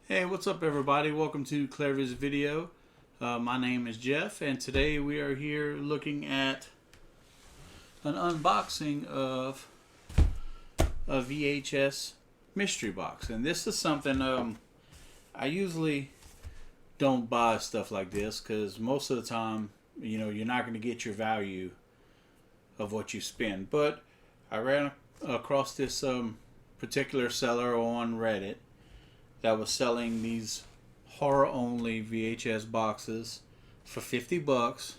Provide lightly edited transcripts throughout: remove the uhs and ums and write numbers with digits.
Hey, what's up everybody? Welcome to Clever's video. My name is Jeff, and today we are here looking at an unboxing of a VHS mystery box. And this is something I usually don't buy stuff like this because most of the time, you're not going to get your value of what you spend. But I ran across this particular seller on Reddit that was selling these horror-only VHS boxes for $50,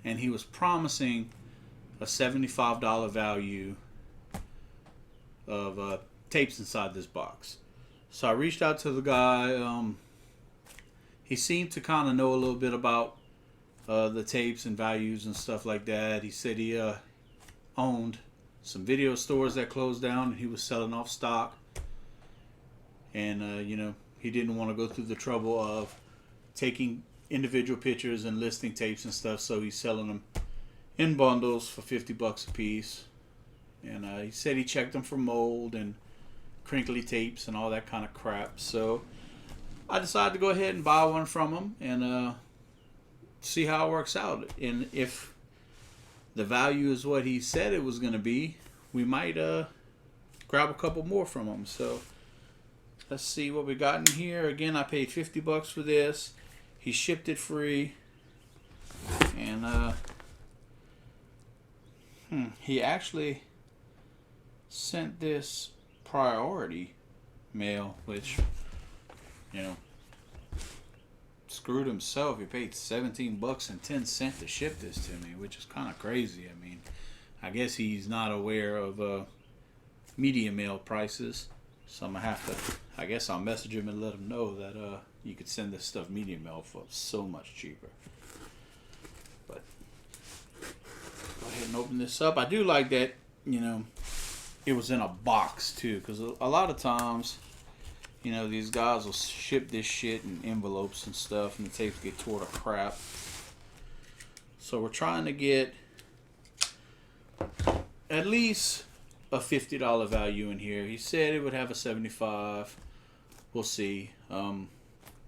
and he was promising a $75 value of tapes inside this box. So I reached out to the guy. He seemed to kind of know a little bit about the tapes and values and stuff like that. He said he owned some video stores that closed down, and he was selling off stock. And, he didn't want to go through the trouble of taking individual pictures and listing tapes and stuff. So he's selling them in bundles for $50 a piece. And he said he checked them for mold and crinkly tapes and all that kind of crap. So I decided to go ahead and buy one from him and see how it works out. And if the value is what he said it was going to be, we might grab a couple more from him. So let's see what we got in here. Again, I paid $50 for this. He shipped it free. And he actually sent this priority mail, which, screwed himself. He paid $17.10 to ship this to me, which is kind of crazy. I mean, I guess he's not aware of media mail prices. So I'm going to have to, I guess I'll message him and let him know that you could send this stuff media mail for so much cheaper. But go ahead and open this up. I do like that, it was in a box too, because a lot of times, these guys will ship this shit in envelopes and stuff, and the tapes get tore to crap. So we're trying to get at least a $50 value in here. He said it would have a $75. We'll see. I'm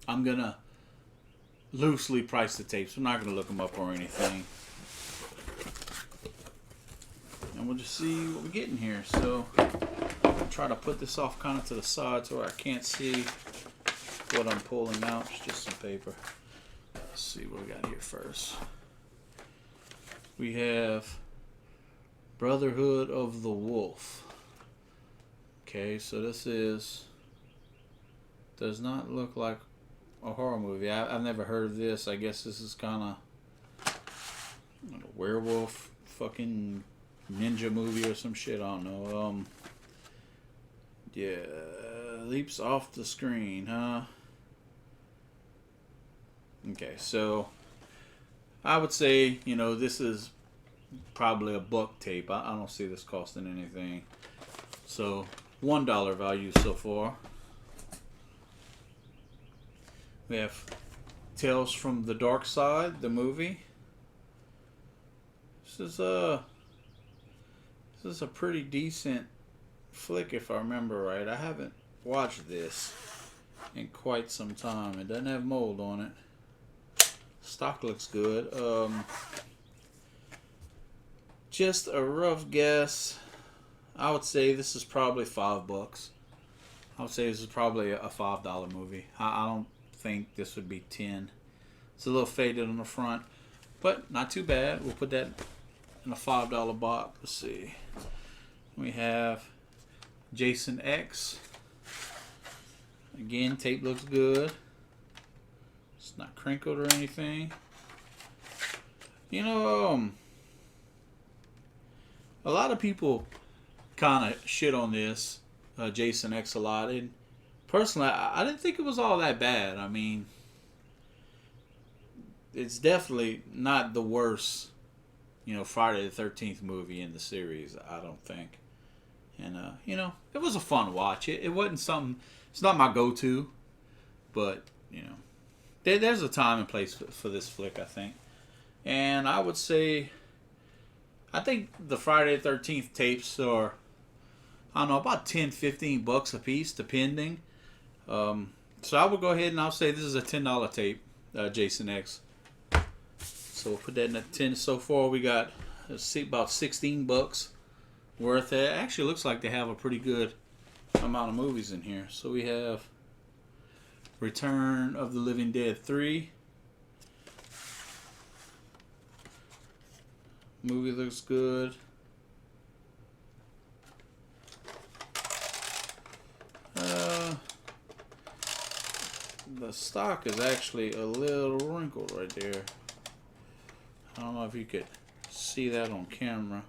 gonna loosely price the tapes. I'm not gonna look them up or anything, and we'll just see what we get in here. So I'll try to put this off kind of to the side so I can't see what I'm pulling out. It's just some paper. Let's see what we got here first. We have Brotherhood of the Wolf. Okay, so this does not look like a horror movie. I've never heard of this. I guess this is kind of a werewolf fucking ninja movie or some shit. I don't know. Yeah, leaps off the screen, huh? Okay, so I would say, this is probably a buck tape. I don't see this costing anything. So $1 value so far. We have Tales from the Dark Side, the movie. This is a pretty decent flick if I remember right. I haven't watched this in quite some time. It doesn't have mold on it. Stock looks good. Just a rough guess. I would say this is probably $5. I would say this is probably a $5 movie. I don't think this would be 10. It's a little faded on the front, but not too bad. We'll put that in a $5 box. Let's see. We have Jason X. Again, tape looks good. It's not crinkled or anything. A lot of people kind of shit on this Jason X a lot, and personally, I didn't think it was all that bad. I mean, it's definitely not the worst, Friday the 13th movie in the series, I don't think. And, it was a fun watch. It wasn't something, it's not my go-to, but, there's a time and place for this flick, I think. And I would say, I think the Friday the 13th tapes are, I don't know, about $10-15 a piece, depending. So I will go ahead and I'll say this is a $10 tape, Jason X. So we'll put that in the 10. So far we got about $16 worth. It actually looks like they have a pretty good amount of movies in here. So we have Return of the Living Dead 3. Movie looks good. The stock is actually a little wrinkled right there. I don't know if you could see that on camera.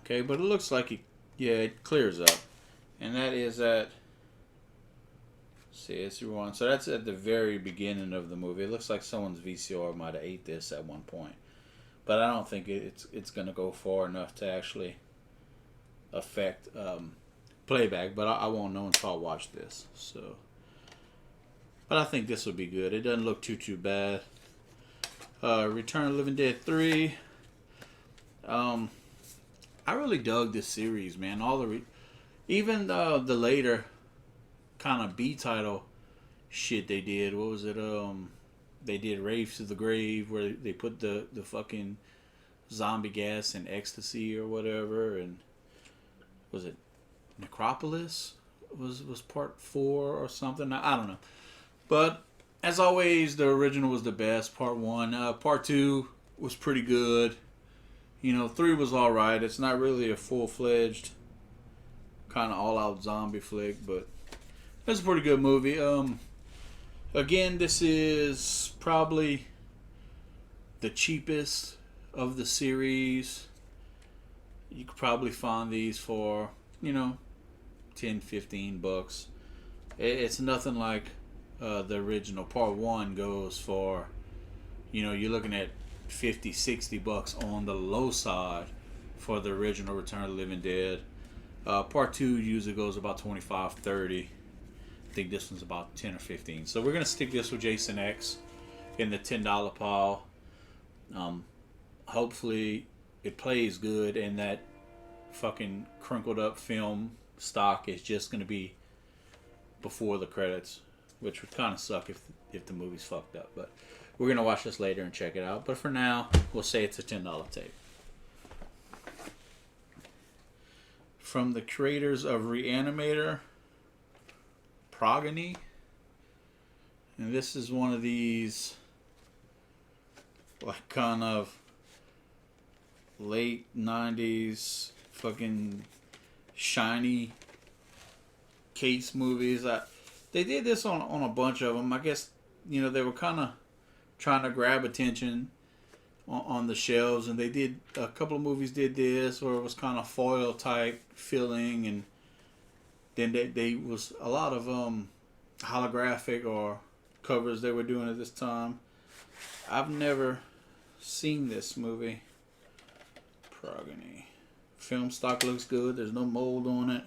Okay, but it looks like it clears up. And that is at, see, it's one. So that's at the very beginning of the movie. It looks like someone's VCR might have ate this at one point. But I don't think it's going to go far enough to actually affect playback. But I won't know until I watch this. So, but I think this will be good. It doesn't look too bad. Return of the Living Dead 3. I really dug this series, man. Even the later kind of B title shit they did. What was it? They did Rave to the Grave, where they put the fucking zombie gas in ecstasy or whatever, and was it Necropolis? Was part 4 or something? I don't know. But as always, the original was the best. Part 1, part 2 was pretty good. 3 was all right. It's not really a full-fledged kind of all-out zombie flick, but it's a pretty good movie. Again, this is probably the cheapest of the series. You could probably find these for, $10-15. It's nothing like the original. Part 1 goes for, you're looking at $50-$60 on the low side for the original Return of the Living Dead. Part 2 usually goes about $25-$30. I think this one's about $10 or $15. So we're gonna stick this with Jason X in the $10 pile. Hopefully it plays good, and that fucking crinkled up film stock is just gonna be before the credits, which would kind of suck if the movie's fucked up. But we're gonna watch this later and check it out. But for now, we'll say it's a $10 tape. From the creators of Reanimator, Progeny. And this is one of these like kind of late 90s fucking shiny case movies. They did this on a bunch of them. I guess, they were kind of trying to grab attention on the shelves, and they did a couple of movies did this, where it was kind of foil type feeling, and then they was a lot of holographic or covers they were doing at this time. I've never seen this movie. Progeny. Film stock looks good. There's no mold on it.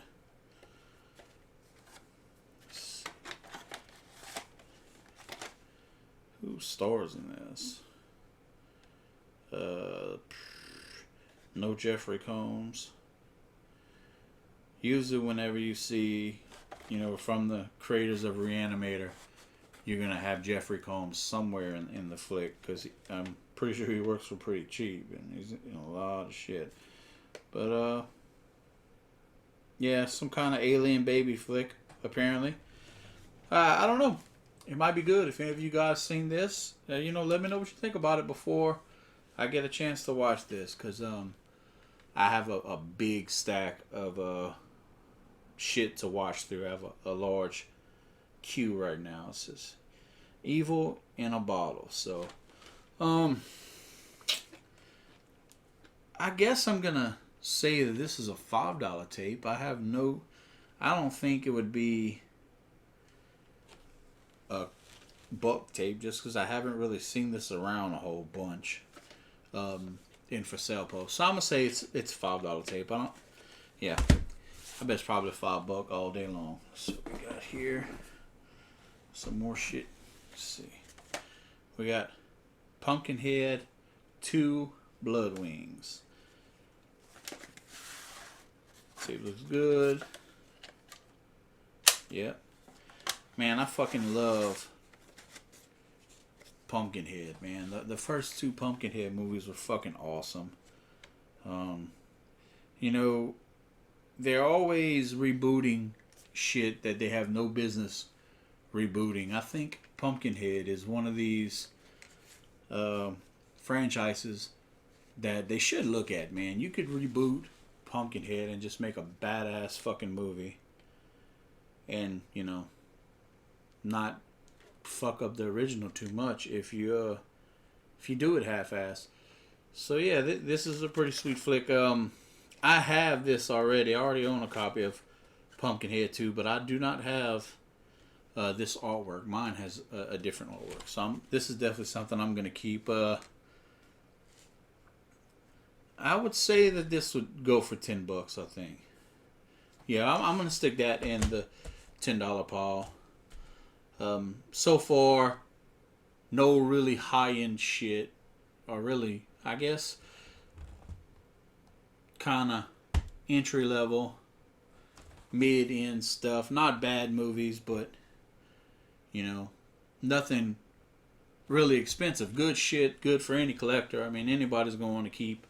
Who stars in this? No Jeffrey Combs. Usually whenever you see, from the creators of Reanimator, you're going to have Jeffrey Combs somewhere in the flick, because I'm pretty sure he works for pretty cheap, and he's in a lot of shit. But, yeah, some kind of alien baby flick, apparently. I don't know. It might be good. If any of you guys seen this, let me know what you think about it before I get a chance to watch this, because I have a big stack of shit to watch through. I have a large queue right now. It's just evil in a bottle. So, I guess I'm gonna say that this is a $5 tape. I don't think it would be a buck tape, just because I haven't really seen this around a whole bunch in for sale posts. So I'm gonna say it's $5 tape. I bet it's probably $5 all day long. So we got here some more shit. Let's see. We got Pumpkinhead 2 Blood Wings. Tape looks good. Yep. Man, I fucking love Pumpkinhead, man. The first two Pumpkinhead movies were fucking awesome. Um, you know, they're always rebooting shit that they have no business rebooting. I think Pumpkinhead is one of these franchises that they should look at, man. You could reboot Pumpkinhead and just make a badass fucking movie. And, you know, not fuck up the original too much if you do it half-assed. So yeah, this is a pretty sweet flick. I have this already. I already own a copy of Pumpkinhead 2, but I do not have this artwork. Mine has a different artwork. So this is definitely something I'm going to keep. I would say that this would go for $10, I think. Yeah, I'm going to stick that in the $10 pile. So far, no really high-end shit. Or really, I guess, kind of entry-level, mid-end stuff. Not bad movies, but, you know, nothing really expensive. Good shit, good for any collector. I mean, anybody's going to want to keep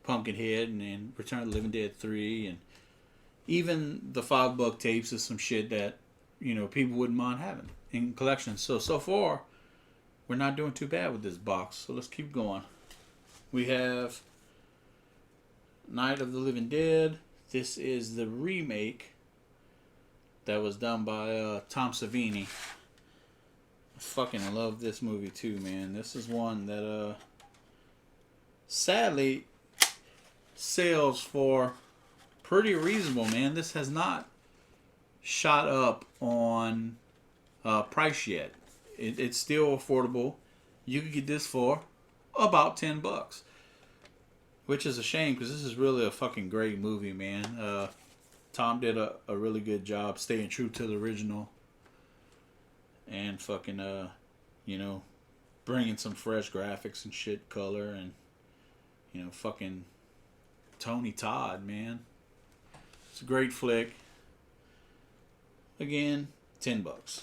Pumpkinhead and Return of the Living Dead 3. And even the $5 tapes is some shit that, you know, people wouldn't mind having in collections. So far, we're not doing too bad with this box. So let's keep going. We have Night of the Living Dead. This is the remake that was done by Tom Savini. I fucking love this movie too, man. This is one that sadly sells for pretty reasonable, man. This has not shot up on price yet. It's still affordable. You could get this for about $10, which is a shame because this is really a fucking great movie, man. Tom did a really good job staying true to the original and fucking you know, bringing some fresh graphics and shit, color, and, you know, fucking Tony Todd, man. It's a great flick. Again, $10.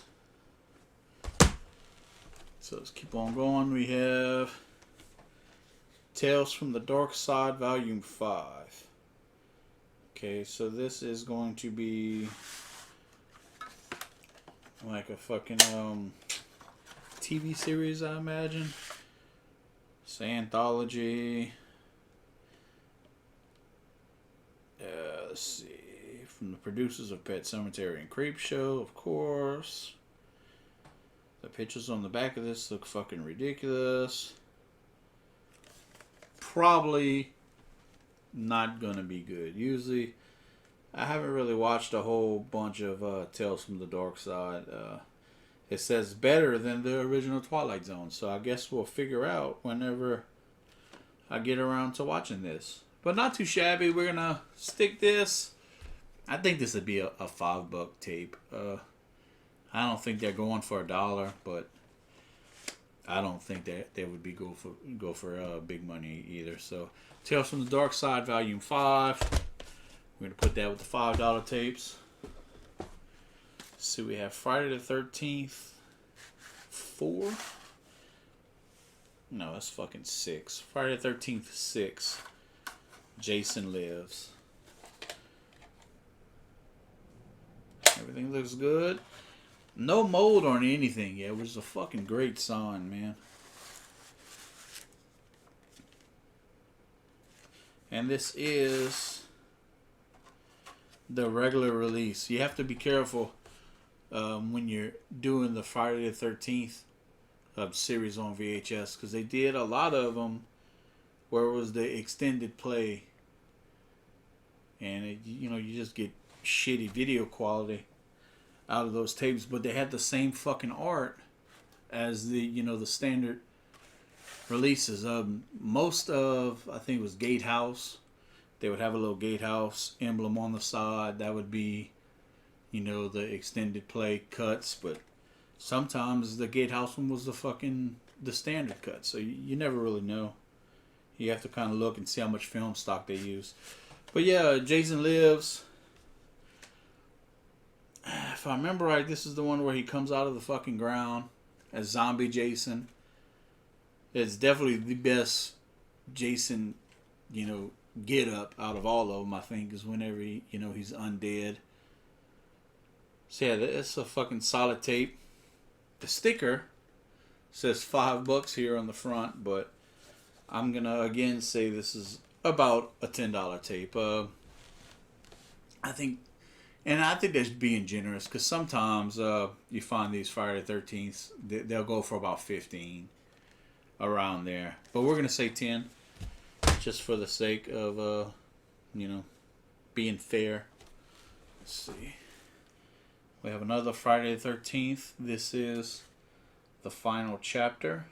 So let's keep on going. We have Tales from the Dark Side, Volume 5. Okay, so this is going to be like a fucking TV series, I imagine. It's an anthology. Let's see. From the producers of Pet Sematary and Creepshow, of course. The pictures on the back of this look fucking ridiculous. Probably not gonna be good. Usually, I haven't really watched a whole bunch of Tales from the Dark Side. It says better than the original Twilight Zone, so I guess we'll figure out whenever I get around to watching this. But not too shabby. We're gonna stick this. I think this would be a $5 tape. I don't think they're going for $1, but I don't think that they would be go for big money either. So, Tales from the Dark Side, Volume 5. We're gonna put that with the $5 tapes. So we have Friday the 13th, 4. No, that's fucking 6. Friday the 13th, 6. Jason Lives. Everything looks good. No mold on anything yet, which is a fucking great sign, man. And this is the regular release. You have to be careful when you're doing the Friday the 13th series on VHS, because they did a lot of them where it was the extended play, and you just get shitty video quality out of those tapes, but they had the same fucking art as the standard releases. Most of, I think it was Gatehouse, they would have a little Gatehouse emblem on the side. That would be, the extended play cuts, but sometimes the Gatehouse one was the standard cut, so you never really know. You have to kind of look and see how much film stock they use. But yeah, Jason Lives. if I remember right, this is the one where he comes out of the fucking ground as zombie Jason. It's definitely the best Jason, get up out of all of them, I think, is whenever he's undead. So yeah, it's a fucking solid tape. The sticker says $5 here on the front, but I'm gonna again say this is about a $10 tape. I think that's being generous, because sometimes you find these Friday the 13th, they'll go for about 15 around there. But we're gonna say 10, just for the sake of being fair. Let's see. We have another Friday the 13th. This is the final chapter.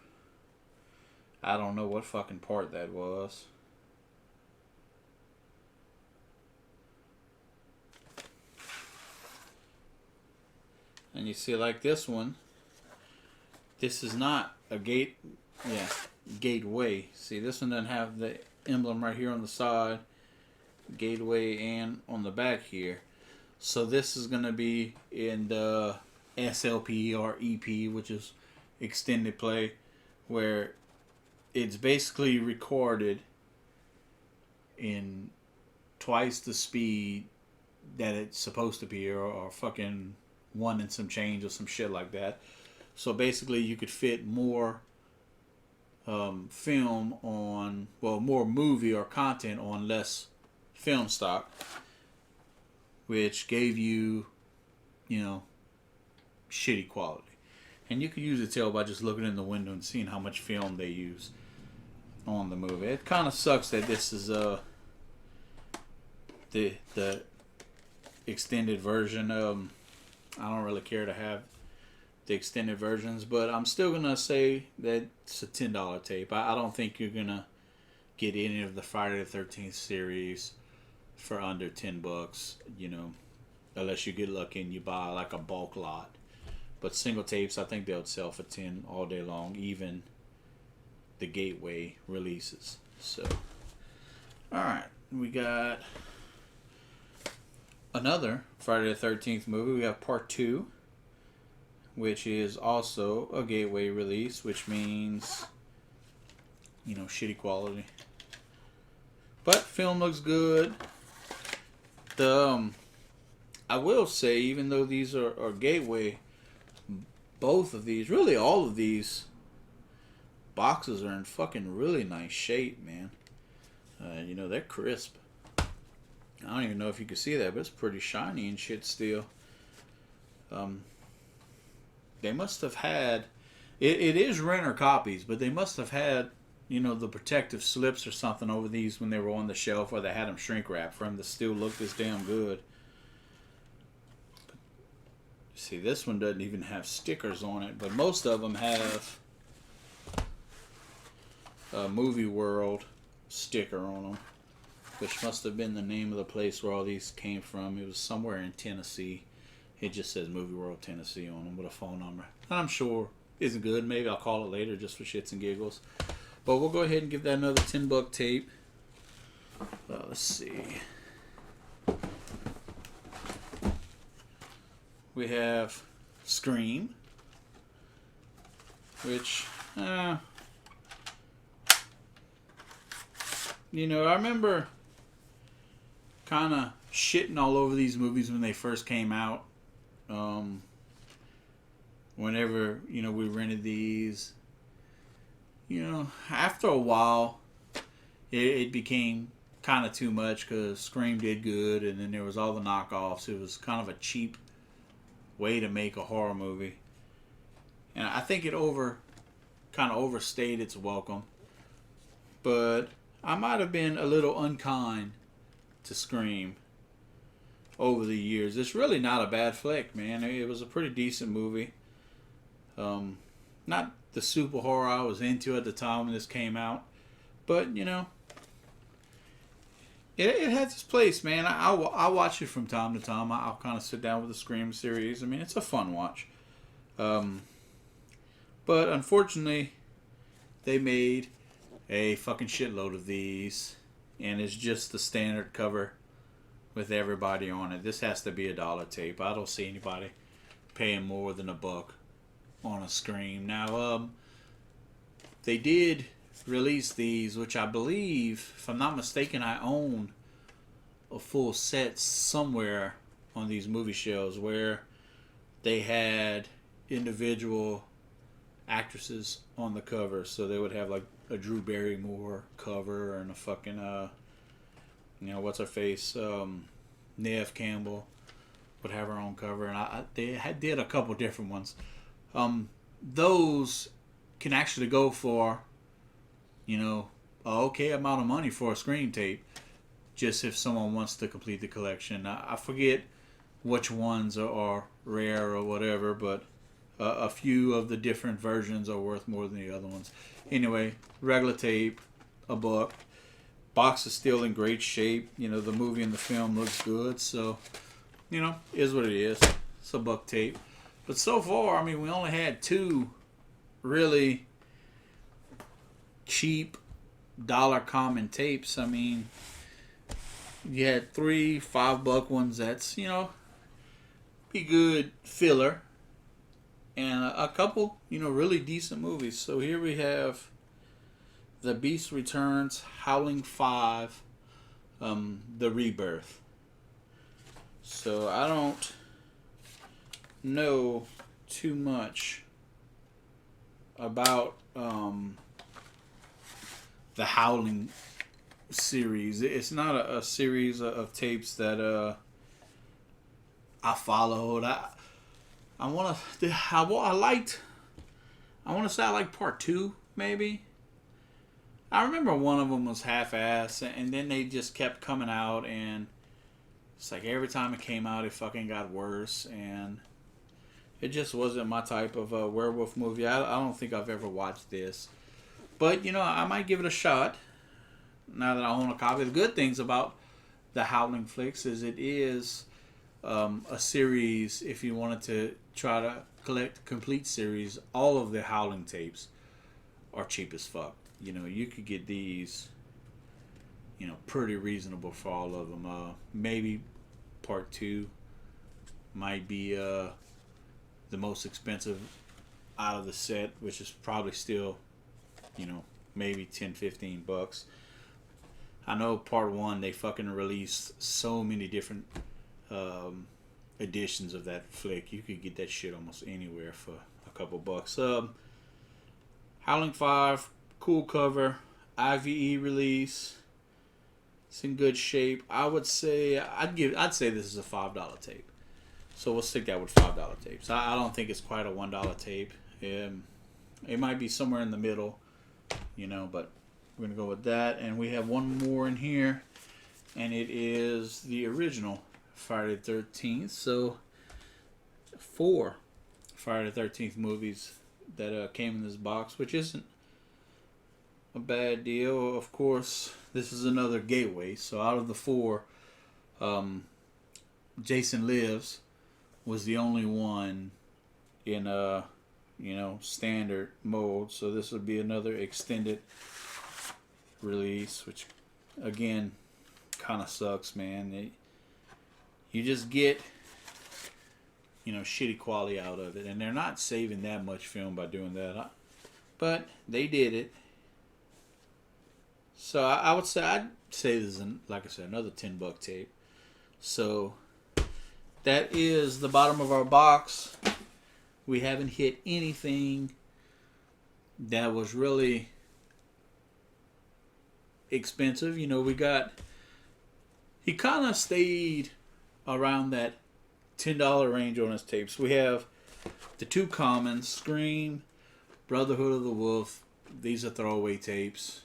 I don't know what fucking part that was. And you see, like this one, this is not a gateway. See, this one doesn't have the emblem right here on the side, gateway, and on the back here. So this is going to be in the SLP or EP, which is extended play, where it's basically recorded in twice the speed that it's supposed to be, or fucking 1 and some change or some shit like that. So basically you could fit more film on, more movie or content on less film stock, which gave you, shitty quality. And you can use a tell by just looking in the window and seeing how much film they use on the movie. It kind of sucks that this is the extended version. I don't really care to have the extended versions, but I'm still gonna say that it's a $10 tape. I don't think you're gonna get any of the Friday the 13th series for under $10, unless you get lucky and you buy like a bulk lot. But single tapes, I think they'll sell for 10 all day long, even the gateway releases. So, alright, we got another Friday the 13th movie. We have part 2, which is also a gateway release, which means, shitty quality. But film looks good. I will say, even though these are gateway, both of these, really all of these boxes are in fucking really nice shape, man. They're crisp. I don't even know if you can see that, but it's pretty shiny and shit still. They must have had, it is renter copies, but they must have had, the protective slips or something over these when they were on the shelf, or they had them shrink wrapped for them to still look this damn good. See, this one doesn't even have stickers on it, but most of them have a Movie World sticker on them, which must have been the name of the place where all these came from. It was somewhere in Tennessee. It just says Movie World Tennessee on them with a phone number. And I'm sure isn't good. Maybe I'll call it later just for shits and giggles. But we'll go ahead and give that another $10 tape. Let's see. We have Scream, which, I remember kind of shitting all over these movies when they first came out. Whenever, we rented these, after a while, it became kind of too much, because Scream did good, and then there was all the knockoffs. It was kind of a cheap way to make a horror movie, and I think it kind of overstayed its welcome. But I might have been a little unkind to Scream over the years. It's really not a bad flick, man. It was a pretty decent movie. Not the super horror I was into at the time when this came out, but it has its place, man. I'll watch it from time to time. I'll kind of sit down with the Scream series. I mean, it's a fun watch. But unfortunately, they made a fucking shitload of these, and it's just the standard cover with everybody on it. This has to be a dollar tape. I don't see anybody paying more than $1 on a Scream. Now, they did release these, which I believe, if I'm not mistaken, I own a full set somewhere on these movie shelves where they had individual actresses on the cover. So they would have like a Drew Barrymore cover and a fucking what's her face, Neve Campbell would have her own cover, and they did a couple different ones. Those can actually go for a okay amount of money for a Scream tape, just if someone wants to complete the collection. I forget which ones are rare or whatever, but a few of the different versions are worth more than the other ones. Anyway, regular tape, $1. Box is still in great shape. The movie and the film looks good, so is what it is. It's a $1 tape. But so far, we only had 2 really cheap dollar common tapes. You had 3 $5 ones that's be good filler, and a couple really decent movies. So here we have The Beast Returns, Howling 5, The Rebirth. So I don't know too much about the Howling series. It's not a series of tapes that I followed. I want to say I like part 2 maybe. I remember one of them was half-assed, and then they just kept coming out, and it's like every time it came out, it fucking got worse, and it just wasn't my type of werewolf movie. I don't think I've ever watched this, but I might give it a shot now that I own a copy. The good things about the Howling flicks is it is a series. If you wanted to try to collect a complete series, all of the Howling tapes are cheap as fuck. You could get these, pretty reasonable for all of them. Maybe part 2 might be the most expensive out of the set, which is probably still, maybe $10-15. I know part 1, they fucking released so many different editions of that flick. You could get that shit almost anywhere for a couple bucks. Howling 5, cool cover, IVE release. It's in good shape. I would say I'd say this is a $5 tape. So we'll stick that with $5 tapes. I don't think it's quite a $1 tape. It might be somewhere in the middle, but we're gonna go with that. And we have one more in here, and it is the original Friday the 13th. So 4 Friday the 13th movies that came in this box, which isn't a bad deal. Of course, this is another gateway. So out of the 4, Jason Lives was the only one in standard mode. So this would be another extended release, which again kind of sucks, man. You just get shitty quality out of it, and they're not saving that much film by doing that, but they did it. So I'd say this is, like I said, another $10 tape. So that is the bottom of our box. We haven't hit anything that was really expensive. He kind of stayed around that $10 range on his tapes. We have the 2 commons, Scream, Brotherhood of the Wolf. These are throwaway tapes,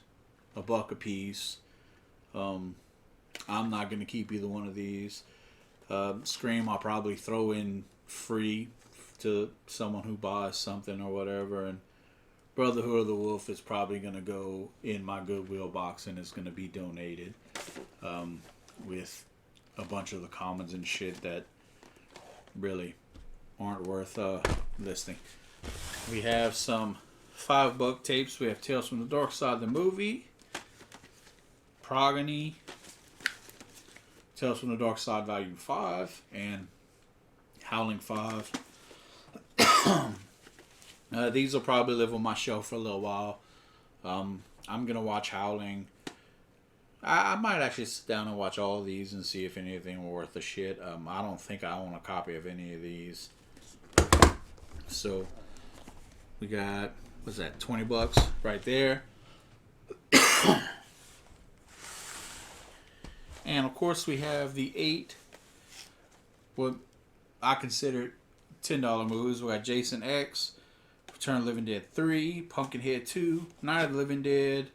$1 a piece. I'm not going to keep either one of these. Scream I'll probably throw in free to someone who buys something or whatever, and Brotherhood of the Wolf is probably going to go in my Goodwill box, and it's going to be donated with a bunch of the commons and shit that really aren't worth listing. We have some $5 tapes. We have Tales from the Dark Side, the movie, Progeny, Tales from the Dark Side Value 5 and Howling 5. These will probably live on my shelf for a little while. I'm going to watch Howling. I might actually sit down and watch all of these and see if anything were worth the shit. I don't think I own a copy of any of these. So, we got, what's that, $20 right there. And of course we have the 8, what I consider $10 movies. We got Jason X, Return of the Living Dead 3, Pumpkinhead 2, Night of the Living Dead,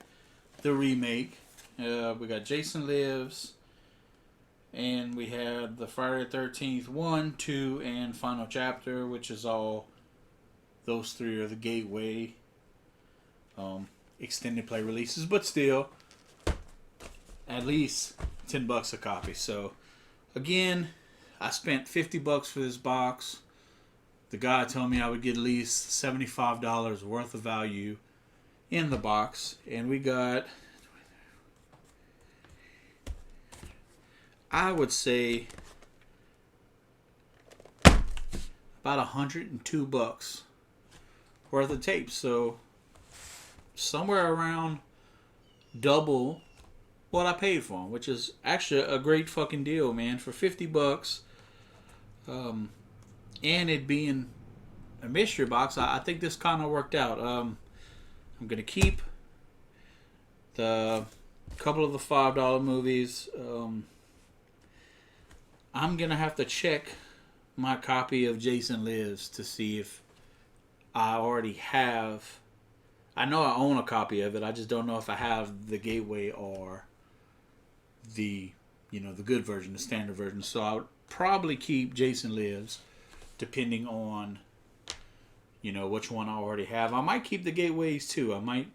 the remake. We got Jason Lives, and we have the Friday the 13th 1, 2, and Final Chapter, which is all, those 3 are the gateway extended play releases, but still, at least $10 a copy. So, again, I spent $50 for this box. The guy told me I would get at least $75 worth of value in the box. And we got, I would say, about $102 worth of tapes. So, somewhere around double what I paid for them, which is actually a great fucking deal, man. For $50, and it being a mystery box, I think this kind of worked out. I'm gonna keep the couple of the $5 movies. I'm gonna have to check my copy of Jason Lives to see if I already have. I know I own a copy of it. I just don't know if I have the gateway or the good version, the standard version. So I would probably keep Jason Lives, depending on which one I already have. I might keep the gateways too. I might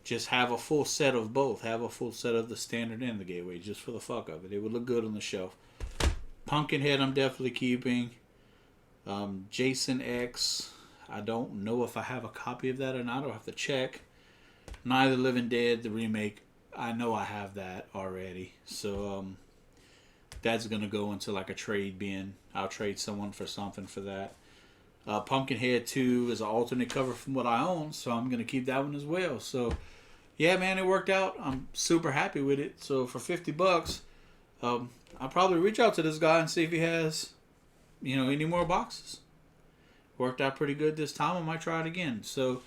just have a full set of both. Have a full set of the standard and the gateway, just for the fuck of it. It would look good on the shelf. Pumpkinhead I'm definitely keeping. Jason X, I don't know if I have a copy of that or not. I'll have to check. Night of the Living Dead, the remake, I know I have that already. So that's going to go into like a trade bin. I'll trade someone for something for that. Pumpkinhead 2 is an alternate cover from what I own, so I'm going to keep that one as well. So, yeah, man, it worked out. I'm super happy with it. So for $50, I'll probably reach out to this guy and see if he has, any more boxes. Worked out pretty good this time. I might try it again. So,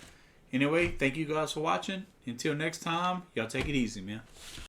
anyway, thank you guys for watching. Until next time, y'all take it easy, man.